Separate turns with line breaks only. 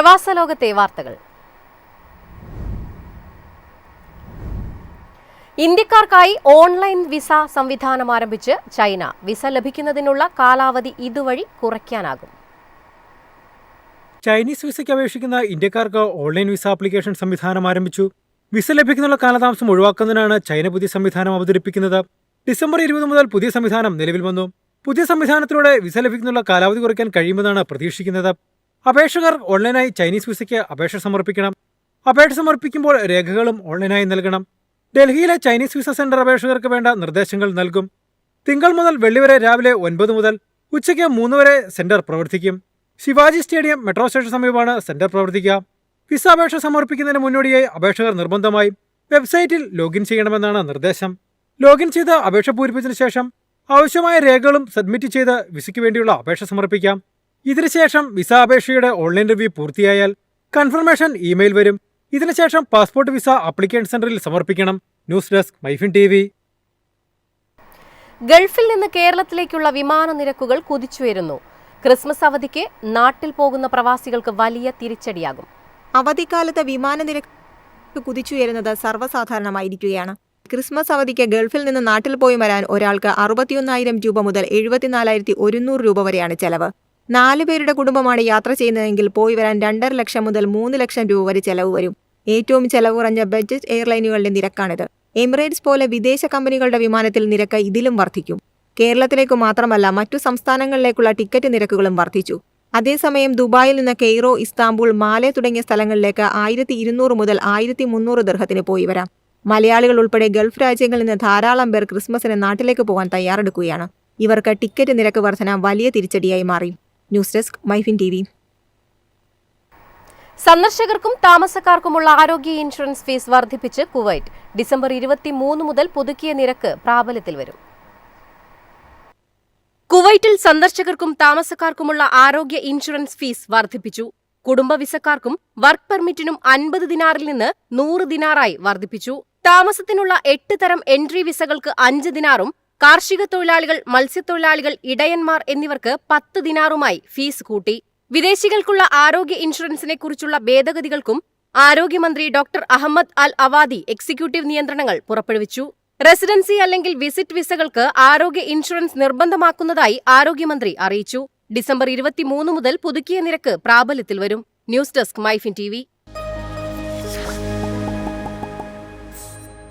പ്രവാസ ലോകത്തെ വാർത്തകൾ. ഇന്ത്യക്കാർക്കായി ഓൺലൈൻ വിസ സംവിധാനം ആരംഭിച്ച് ചൈന. വിസ ലഭിക്കുന്നതിനുള്ള കാലാവധി ഇതുവഴി കുറയ്ക്കാനാകും.
ചൈനീസ് വിസയ്ക്ക് അപേക്ഷിക്കുന്ന ഇന്ത്യക്കാർക്ക് ഓൺലൈൻ വിസ ആപ്ലിക്കേഷൻ സംവിധാനം ആരംഭിച്ചു. വിസ ലഭിക്കുന്നതിനുള്ള കാലതാമസം ഒഴിവാക്കുന്നതിനാണ് ചൈന പുതിയ സംവിധാനം അവതരിപ്പിക്കുന്നത്. ഡിസംബർ 20 മുതൽ പുതിയ സംവിധാനം നിലവിൽ വന്നു. പുതിയ സംവിധാനത്തിലൂടെ വിസ ലഭിക്കുന്നതിനുള്ള കാലാവധി കുറയ്ക്കാൻ കഴിയുമെന്നാണ് പ്രതീക്ഷിക്കുന്നത്. അപേക്ഷകർ ഓൺലൈനായി ചൈനീസ് വിസയ്ക്ക് അപേക്ഷ സമർപ്പിക്കണം. അപേക്ഷ സമർപ്പിക്കുമ്പോൾ രേഖകളും ഓൺലൈനായി നൽകണം. ഡൽഹിയിലെ ചൈനീസ് വിസ സെന്റർ അപേക്ഷകർക്ക് വേണ്ട നിർദ്ദേശങ്ങൾ നൽകും. തിങ്കൾ മുതൽ വെള്ളി വരെ രാവിലെ 9 മുതൽ ഉച്ചയ്ക്ക് 3 വരെ സെന്റർ പ്രവർത്തിക്കും. ശിവാജി സ്റ്റേഡിയം മെട്രോ സ്റ്റേഷൻ സമീപമാണ് സെന്റർ പ്രവർത്തിക്കുക. വിസ അപേക്ഷ സമർപ്പിക്കുന്നതിന് മുന്നോടിയായി അപേക്ഷകർ നിർബന്ധമായും വെബ്സൈറ്റിൽ ലോഗിൻ ചെയ്യണമെന്നാണ് നിർദ്ദേശം. ലോഗിൻ ചെയ്ത് അപേക്ഷ പൂരിപ്പിച്ചതിനു ശേഷം ആവശ്യമായ രേഖകളും സബ്മിറ്റ് ചെയ്ത് വിസയ്ക്ക് വേണ്ടിയുള്ള അപേക്ഷ സമർപ്പിക്കാം. ഇതിനുശേഷം വിസ അപേക്ഷയുടെ ഓൺലൈൻ റിവ്യൂ പൂർത്തിയായാൽ കൺഫർമേഷൻ ഇമെയിൽ വരും. ഇതിനുശേഷം പാസ്പോർട്ട് വിസ അപ്ലിക്കേഷൻ സെന്ററിൽ സമർപ്പിക്കണം. News desk MyFin TV.
ഗൾഫിൽ നിന്ന് കേരളത്തിലേക്കുള്ള വിമാന നിരക്കുകൾ കുതിച്ചുയരുന്നു. ക്രിസ്മസ് അവധിക്ക് നാട്ടിൽ പോകുന്ന പ്രവാസികൾക്ക് വലിയ തിരിച്ചടിയാകും.
അവധിക്കാലത്ത് വിമാന നിരക്ക് കുതിച്ചുയരുന്നത് സർവ്വസാധാരണമായിരിക്കുകയാണ്. ക്രിസ്മസ് അവധിക്ക് ഗൾഫിൽ നിന്ന് നാട്ടിൽ പോയി വരാൻ ഒരാൾക്ക് 61,000 രൂപ മുതൽ 74,100 രൂപ വരെയാണ് ചെലവ്. 4 പേരുടെ കുടുംബമാണ് യാത്ര ചെയ്യുന്നതെങ്കിൽ പോയി വരാൻ 2.5 ലക്ഷം മുതൽ 3 ലക്ഷം രൂപ വരെ ചെലവ് വരും. ഏറ്റവും ചെലവ് കുറഞ്ഞ ബഡ്ജറ്റ് എയർലൈനുകളുടെ നിരക്കാണിത്. എമിറേറ്റ്സ് പോലെ വിദേശ കമ്പനികളുടെ വിമാനത്തിൽ നിരക്ക് ഇതിലും വർദ്ധിക്കും. കേരളത്തിലേക്കു മാത്രമല്ല മറ്റു സംസ്ഥാനങ്ങളിലേക്കുള്ള ടിക്കറ്റ് നിരക്കുകളും വർദ്ധിച്ചു. അതേസമയം ദുബായിൽ നിന്ന് കെയ്റോ, ഇസ്താംബുൾ, മാലെ തുടങ്ങിയ സ്ഥലങ്ങളിലേക്ക് 1,200 മുതൽ 1,300 ദിർഹത്തിന് പോയി വരാം. മലയാളികൾ ഉൾപ്പെടെ ഗൾഫ് രാജ്യങ്ങളിൽ നിന്ന് ധാരാളം പേർ ക്രിസ്മസിന് നാട്ടിലേക്ക് പോകാൻ തയ്യാറെടുക്കുകയാണ്. ഇവർക്ക് ടിക്കറ്റ് നിരക്ക് വർധന വലിയ തിരിച്ചടിയായി മാറി. News desk MyFin TV.
സന്ദർശകർക്കും താമസക്കാർക്കുമുള്ള ആരോഗ്യ ഇൻഷുറൻസ് ഫീസ് വർദ്ധിപ്പിച്ച് കുവൈറ്റ്. ഡിസംബർ 23 മുതൽ പുതുക്കിയ നിരക്ക് പ്രാബല്യത്തിൽ വരും. കുവൈറ്റിൽ സന്ദർശകർക്കും താമസക്കാർക്കുമുള്ള ആരോഗ്യ ഇൻഷുറൻസ് ഫീസ് വർദ്ധിപ്പിച്ചു. കുടുംബ വിസക്കാർക്കും വർക്ക് പെർമിറ്റിനും 50 ദിനാറിൽ നിന്ന് 100 ദിനാറായി വർദ്ധിപ്പിച്ചു. താമസത്തിനുള്ള 8 തരം എൻട്രി വിസകൾക്ക് 5 ദിനാറും കാർഷിക തൊഴിലാളികൾ, മത്സ്യത്തൊഴിലാളികൾ, ഇടയന്മാർ എന്നിവർക്ക് 10 ദിനാറുമായി ഫീസ് കൂട്ടി. വിദേശികൾക്കുള്ള ആരോഗ്യ ഇൻഷുറൻസിനെ കുറിച്ചുള്ള ഭേദഗതികൾക്കും ആരോഗ്യമന്ത്രി ഡോക്ടർ അഹമ്മദ് അൽ അവാദി എക്സിക്യൂട്ടീവ് നിയന്ത്രണങ്ങൾ പുറപ്പെടുവിച്ചു. റെസിഡൻസി അല്ലെങ്കിൽ വിസിറ്റ് വിസകൾക്ക് ആരോഗ്യ ഇൻഷുറൻസ് നിർബന്ധമാക്കുന്നതായി ആരോഗ്യമന്ത്രി അറിയിച്ചു. ഡിസംബർ 23 മുതൽ പുതുക്കിയ നിരക്ക് പ്രാബല്യത്തിൽ വരും. News desk MyFin TV.